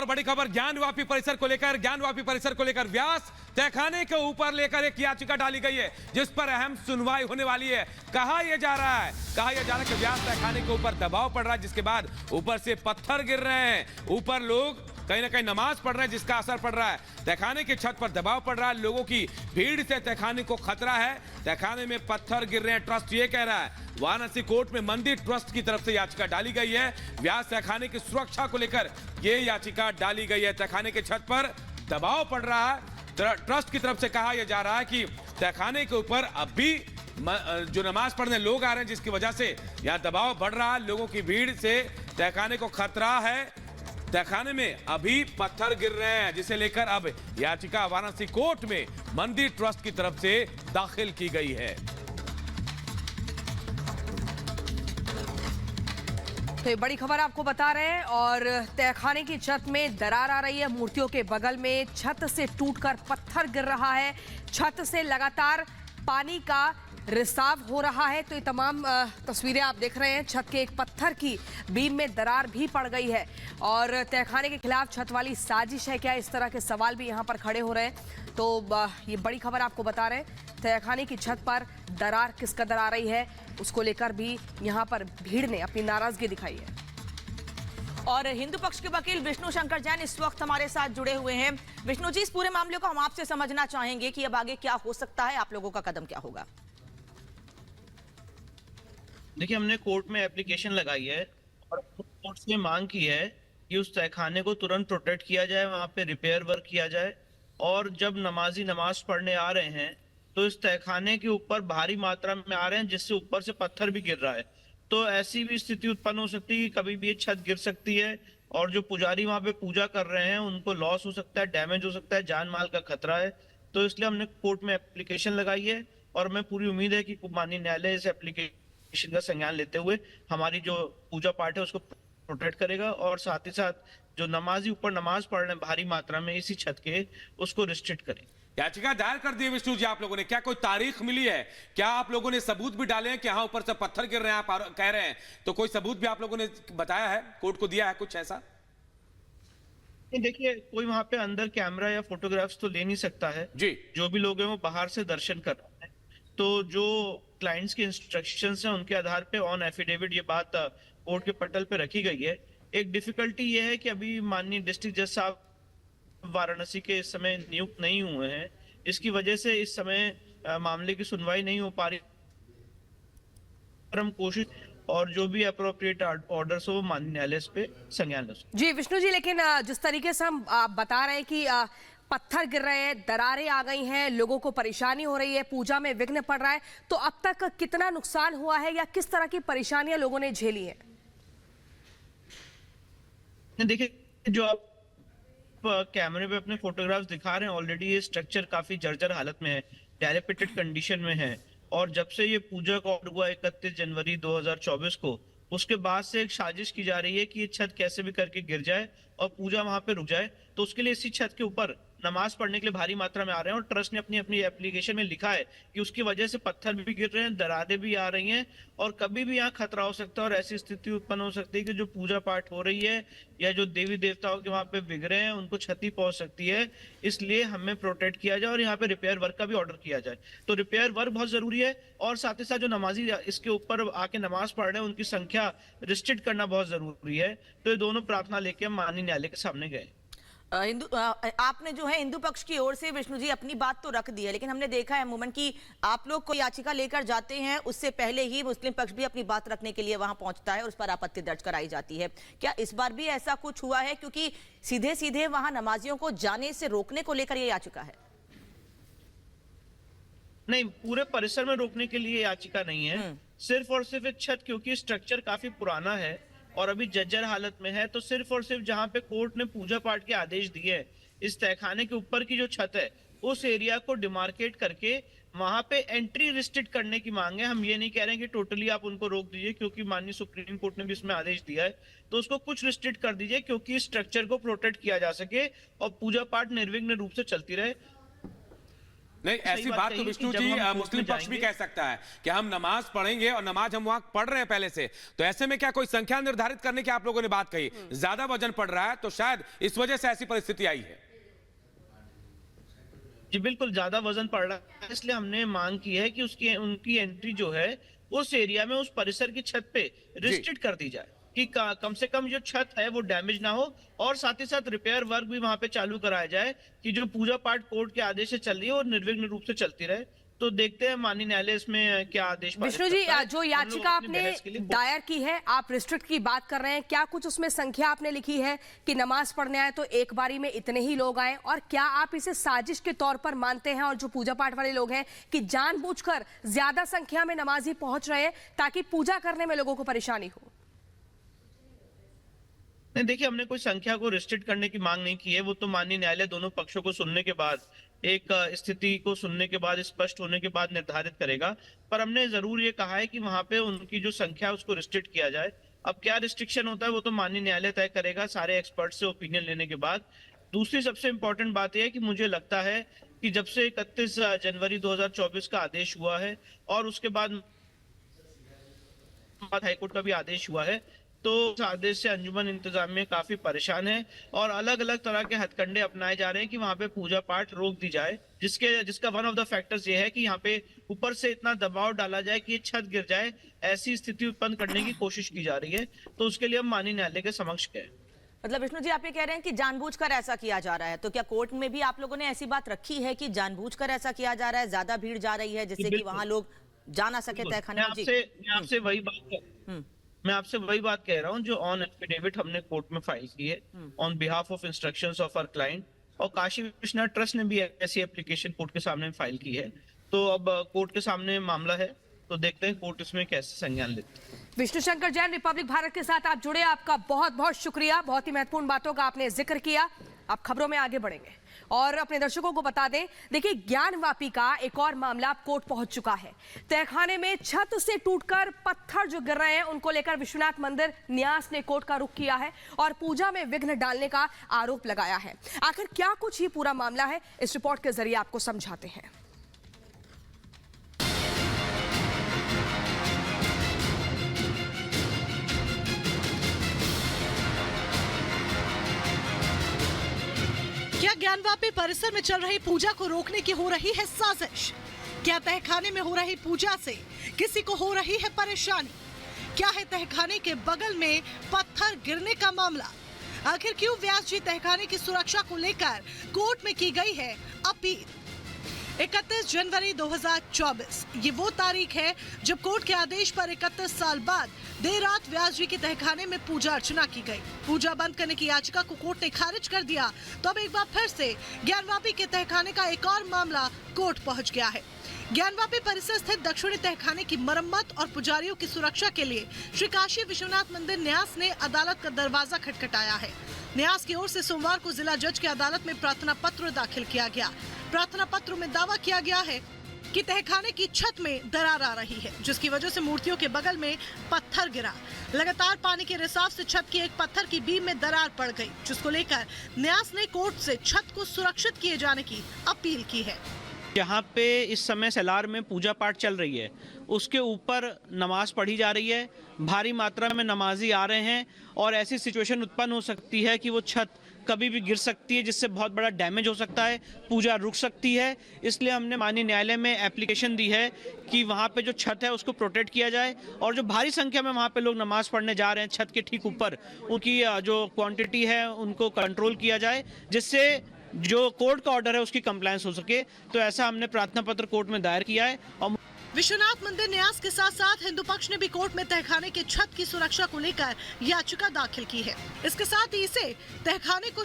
और बड़ी खबर ज्ञानवापी परिसर को लेकर व्यास तहखाने के ऊपर लेकर एक याचिका डाली गई है जिस पर अहम सुनवाई होने वाली है। कहा यह जा रहा है कि व्यास तहखाने के ऊपर दबाव पड़ रहा है, जिसके बाद ऊपर से पत्थर गिर रहे हैं, ऊपर लोग कहीं ना कहीं नमाज पढ़ रहे हैं, जिसका असर पड़ रहा है। तहखाने की छत पर दबाव पड़ रहा है, लोगों की भीड़ से तहखाने को खतरा है, तहखाने में पत्थर गिर रहे हैं। ट्रस्ट ये कह रहा है। वाराणसी कोर्ट में मंदिर ट्रस्ट की तरफ से याचिका डाली गई है। व्यास तहखाने की सुरक्षा को लेकर यह याचिका डाली गई है। तहखाने की छत पर दबाव पड़ रहा है, ट्रस्ट की तरफ से कहा यह जा रहा है कि तहखाने के ऊपर अब भी जो नमाज पढ़ने लोग आ रहे हैं, जिसकी वजह से यहां दबाव बढ़ रहा है, लोगों की भीड़ से तहखाने को खतरा है। तहखाने में अभी पत्थर गिर रहे हैं, जिसे लेकर अब याचिका वाराणसी कोर्ट में मंदिर ट्रस्ट की तरफ से दाखिल की गई है। तो ये बड़ी खबर आपको बता रहे हैं। और तहखाने की छत में दरार आ रही है, मूर्तियों के बगल में छत से टूटकर पत्थर गिर रहा है, छत से लगातार पानी का रिसाव हो रहा है। तो ये तमाम तस्वीरें आप देख रहे हैं। छत के एक पत्थर की बीम में दरार भी पड़ गई है और तहखाने के खिलाफ छत वाली साजिश है क्या, इस तरह के सवाल भी यहाँ पर खड़े हो रहे हैं। तो ये बड़ी खबर आपको बता रहे हैं। तहखाने की छत पर दरार किस कदर आ रही है, उसको लेकर भी यहाँ पर भीड़ ने अपनी नाराजगी दिखाई है। और हिंदू पक्ष के वकील विष्णु शंकर जैन इस वक्त हमारे साथ जुड़े हुए हैं। विष्णु जी, इस पूरे मामले को हम आपसे समझना चाहेंगे कि अब आगे क्या हो सकता है, आप लोगों का कदम क्या होगा? देखिए, हमने कोर्ट में एप्लीकेशन लगाई है और कोर्ट से मांग की है कि उस तहखाने को तुरंत प्रोटेक्ट किया जाए, वहां पे रिपेयर वर्क किया जाए। और जब नमाजी नमाज पढ़ने आ रहे हैं तो इस तहखाने के ऊपर भारी मात्रा में आ रहे हैं, जिससे ऊपर से पत्थर भी गिर रहा है। तो ऐसी भी स्थिति उत्पन्न हो सकती है कि कभी भी ये छत गिर सकती है और जो पुजारी वहां पे पूजा कर रहे हैं उनको लॉस हो सकता है, डैमेज हो सकता है, जान माल का खतरा है। तो इसलिए हमने कोर्ट में एप्लीकेशन लगाई है और हमें पूरी उम्मीद है कि माननीय न्यायालय इस एप्लीकेशन का संज्ञान लेते हुए हमारी जो पूजा पाठ है उसको प्रोटेक्ट करेगा और साथ ही साथ जो नमाजी ऊपर नमाज पढ़ रहे हैं भारी मात्रा में इसी छत के, उसको रिस्ट्रिक्ट करें। याचिका दायर कर दी है विष्णु जी आप लोगों ने, क्या कोई तारीख मिली है? क्या आप लोगों ने सबूत भी डाले हैं कि हाँ ऊपर से पत्थर गिर रहे हैं, आप कह रहे हैं, तो कोई सबूत भी आप लोगों ने बताया है, कोर्ट को दिया है कुछ ऐसा? देखिए, कोई वहां पे अंदर कैमरा या फोटोग्राफ्स तो ले नहीं सकता है जी। जो भी लोग हैं वो बाहर से दर्शन कर रहे हैं। तो जो क्लाइंट्स के इंस्ट्रक्शंस हैं उनके आधार पे ऑन एफिडेविट ये बात कोर्ट के पटल पे रखी गई है। एक डिफिकल्टी ये है कि अभी माननीय डिस्ट्रिक्ट जज साहब वाराणसी के इस समय नियुक्त नहीं हुए हैं, इसकी वजह से इस समय मामले की सुनवाई नहीं हो पा रही। हम कोशिश और जो भी अप्रोप्रिएट ऑर्डर्स हो माननीय न्यायालय पे संज्ञान ले। जी विष्णु जी, लेकिन जिस तरीके से हम बता रहे हैं कि पत्थर गिर रहे हैं, दरारें आ गई हैं, लोगों को परेशानी हो रही है, पूजा में विघ्न पड़ रहा है, तो अब तक कितना नुकसान हुआ है या किस तरह की परेशानियां लोगों ने झेली है? देखिए, जो आप कैमरे पे अपने फोटोग्राफ्स दिखा रहे हैं, ऑलरेडी ये स्ट्रक्चर काफी जर्जर हालत में है, डायलेपिटेड कंडीशन में है। और जब से ये पूजा का ऑर्डर हुआ 31 जनवरी 2024 को, उसके बाद से एक साजिश की जा रही है कि ये छत कैसे भी करके गिर जाए और पूजा वहां पे रुक जाए। तो उसके लिए इसी छत के ऊपर नमाज पढ़ने के लिए भारी मात्रा में आ रहे हैं और ट्रस्ट ने अपनी अपनी एप्लीकेशन में लिखा है कि उसकी वजह से पत्थर भी गिर रहे हैं, दरारें भी आ रही हैं और कभी भी यहाँ खतरा हो सकता है और ऐसी स्थिति उत्पन्न हो सकती है कि जो पूजा पाठ हो रही है या जो देवी देवताओं के वहां पे विग्रह हैं उनको क्षति पहुंच सकती है। इसलिए हमें प्रोटेक्ट किया जाए और यहाँ पे रिपेयर वर्क का भी ऑर्डर किया जाए। तो रिपेयर वर्क बहुत जरूरी है और साथ ही साथ जो नमाजी इसके ऊपर आके नमाज पढ़ रहे हैं उनकी संख्या रिस्ट्रिक्ट करना बहुत जरूरी है। तो ये दोनों प्रार्थना लेके हम माननीय न्यायालय के सामने गए। आपने जो है हिंदू पक्ष की ओर से विष्णु जी अपनी बात तो रख दी है, लेकिन हमने देखा है अमूमन कि आप लोग कोई याचिका लेकर जाते हैं उससे पहले ही मुस्लिम पक्ष भी अपनी बात रखने के लिए वहां पहुंचता है और उस पर आपत्ति दर्ज कराई जाती है। क्या इस बार भी ऐसा कुछ हुआ है, क्योंकि सीधे सीधे वहां नमाजियों को जाने से रोकने को लेकर यह याचिका है? नहीं, पूरे परिसर में रोकने के लिए याचिका नहीं है, सिर्फ और सिर्फ एक छत, क्योंकि स्ट्रक्चर काफी पुराना है और अभी जर्जर हालत में है। तो सिर्फ और सिर्फ जहां पे कोर्ट ने पूजा पाठ के आदेश दिए हैं, इस तहखाने के ऊपर की जो छत है उस एरिया को डिमार्केट करके वहां पे एंट्री रिस्ट्रिक्ट करने की मांग है। हम ये नहीं कह रहे हैं कि टोटली आप उनको रोक दीजिए, क्योंकि माननीय सुप्रीम कोर्ट ने भी इसमें आदेश दिया है। तो उसको कुछ रिस्ट्रिक्ट कर दीजिए क्योंकि इस स्ट्रक्चर को प्रोटेक्ट किया जा सके और पूजा पाठ निर्विघ्न रूप से चलती रहे। नहीं, सही ऐसी बात बात तो कही विष्णु कि जी जब हम कोर्ट मुस्लिम में पक्ष भी जाएंगे- कह सकता है कि हम नमाज पढ़ेंगे और नमाज हम वहां पढ़ रहे हैं पहले से, तो ऐसे में क्या कोई संख्या निर्धारित करने की आप लोगों ने बात कही? ज्यादा वजन पड़ रहा है तो शायद इस वजह से ऐसी परिस्थिति आई है। जी बिल्कुल, ज्यादा वजन पड़ रहा है, इसलिए हमने मांग की है कि उसकी उनकी एंट्री जो है उस एरिया में, उस परिसर की छत पे रिस्ट्रिक्ट कर दी जाए कि कम से कम जो छत है वो डैमेज ना हो, और साथ ही साथ रिपेयर वर्क भी वहां पे चालू कराया जाए कि जो पूजा पाठ कोर्ट के आदेश से चल रही है और निर्विघ्न रूप से चलती रहे। तो देखते हैं माननीय न्यायालय इसमें क्या आदेश पारित विष्णु जी, करता है। जो हम लोग याचिका अपनी आपने बहस के लिए दायर की है, आप रिस्ट्रिक्ट की बात कर रहे हैं, क्या कुछ उसमें संख्या आपने लिखी है कि नमाज पढ़ने आए तो एक बारी में इतने ही लोग आए, और क्या आप इसे साजिश के तौर पर मानते हैं, और जो पूजा पाठ वाले लोग हैं कि जानबूझकर ज्यादा संख्या में नमाजी पहुंच रहे हैं ताकि पूजा करने में लोगों को परेशानी हो? नहीं, देखिए, हमने कोई संख्या को रिस्ट्रिक्ट करने की मांग नहीं की है। वो तो माननीय न्यायालय दोनों पक्षों को सुनने के बाद, एक स्थिति को सुनने के बाद, स्पष्ट होने के बाद निर्धारित करेगा। पर हमने जरूर ये कहा है कि वहां पे उनकी जो संख्या है उसको रिस्ट्रिक्ट किया जाए। अब क्या रिस्ट्रिक्शन होता है वो तो माननीय न्यायालय तय करेगा सारे एक्सपर्ट से ओपिनियन लेने के बाद। दूसरी सबसे इंपॉर्टेंट बात यह है कि मुझे लगता है कि जब से 31 जनवरी 2024 का आदेश हुआ है और उसके बाद हाईकोर्ट का भी आदेश हुआ है, तो इस आदेश से अंजुमन इंतजामिया काफी परेशान है और अलग अलग तरह के हथकंडे अपनाए जा रहे हैं कि वहां पे पूजा पाठ रोक दी जाए, जिसका वन ऑफ द फैक्टर्स ये है कि यहाँ पे ऊपर से इतना दबाव डाला जाए कि ये छत गिर जाए, ऐसी स्थिति उत्पन्न करने की कोशिश की जा रही है। तो उसके लिए हम माननीय न्यायालय के समक्ष गए। मतलब विष्णु जी, आप ये कह रहे हैं कि जानबूझकर ऐसा किया जा रहा है, तो क्या कोर्ट में भी आप लोगों ने ऐसी बात रखी है कि जानबूझकर ऐसा किया जा रहा है, ज्यादा भीड़ जा रही है जिससे कि वहां लोग जा ना सके तहखाने में? मैं आपसे वही बात कह रहा हूँ जो ऑन एफिडेविट हमने कोर्ट में फाइल की है on behalf of instructions of our client, और काशी विश्वनाथ ट्रस्ट ने भी ऐसी एप्लीकेशन कोर्ट के सामने फाइल की है। तो अब कोर्ट के सामने मामला है, तो देखते हैं कोर्ट इसमें कैसे संज्ञान लेती है। विष्णु शंकर जैन, रिपब्लिक भारत के साथ आप जुड़े, आपका बहुत बहुत शुक्रिया। बहुत ही महत्वपूर्ण बातों का आपने जिक्र किया। आप खबरों में आगे बढ़ेंगे और अपने दर्शकों को बता दें, देखिए, ज्ञानवापी का एक और मामला कोर्ट पहुंच चुका है। तहखाने में छत से टूटकर पत्थर जो गिर रहे हैं उनको लेकर विश्वनाथ मंदिर न्यास ने कोर्ट का रुख किया है और पूजा में विघ्न डालने का आरोप लगाया है। आखिर क्या कुछ ये पूरा मामला है, इस रिपोर्ट के जरिए आपको समझाते हैं। क्या ज्ञानवापी परिसर में चल रही पूजा को रोकने की हो रही है साजिश? क्या तहखाने में हो रही पूजा से किसी को हो रही है परेशानी? क्या है तहखाने के बगल में पत्थर गिरने का मामला? आखिर क्यों व्यास जी तहखाने की सुरक्षा को लेकर कोर्ट में की गई है अपील? 31 जनवरी 2024 ये वो तारीख है जब कोर्ट के आदेश पर 31 साल बाद देर रात व्यास जी के तहखाने में पूजा अर्चना की गई। पूजा बंद करने की याचिका को कोर्ट ने खारिज कर दिया, तो अब एक बार फिर से ज्ञानवापी के तहखाने का एक और मामला कोर्ट पहुंच गया है। ज्ञानवापी परिसर स्थित दक्षिणी तहखाने की मरम्मत और पुजारियों की सुरक्षा के लिए श्री काशी विश्वनाथ मंदिर न्यास ने अदालत का दरवाजा खटखटाया है। न्यास की ओर से सोमवार को जिला जज की अदालत में प्रार्थना पत्र दाखिल किया गया। प्रार्थना पत्र में दावा किया गया है कि तहखाने की छत में दरार आ रही है, जिसकी वजह से मूर्तियों के बगल में पत्थर गिरा। लगातार पानी के रिसाव से छत की एक पत्थर की बीम में दरार पड़ गई, जिसको लेकर न्यास ने कोर्ट से छत को सुरक्षित किए जाने की अपील की है। यहाँ पे इस समय सेलार में पूजा पाठ चल रही है, उसके ऊपर नमाज पढ़ी जा रही है, भारी मात्रा में नमाजी आ रहे हैं और ऐसी सिचुएशन उत्पन्न हो सकती है कि वो छत कभी भी गिर सकती है, जिससे बहुत बड़ा डैमेज हो सकता है, पूजा रुक सकती है। इसलिए हमने माननीय न्यायालय में एप्लीकेशन दी है कि वहाँ पे जो छत है उसको प्रोटेक्ट किया जाए और जो भारी संख्या में वहाँ पे लोग नमाज पढ़ने जा रहे हैं छत के ठीक ऊपर, उनकी जो क्वांटिटी है उनको कंट्रोल किया जाए, जिससे जो कोर्ट का ऑर्डर है उसकी कंप्लायंस हो सके। तो ऐसा हमने प्रार्थना पत्र कोर्ट में दायर किया है। और विश्वनाथ मंदिर न्यास के साथ साथ हिंदू पक्ष ने भी कोर्ट में तहखाने के छत की सुरक्षा को लेकर याचिका दाखिल की है। इसके साथ ही इसे तहखाने को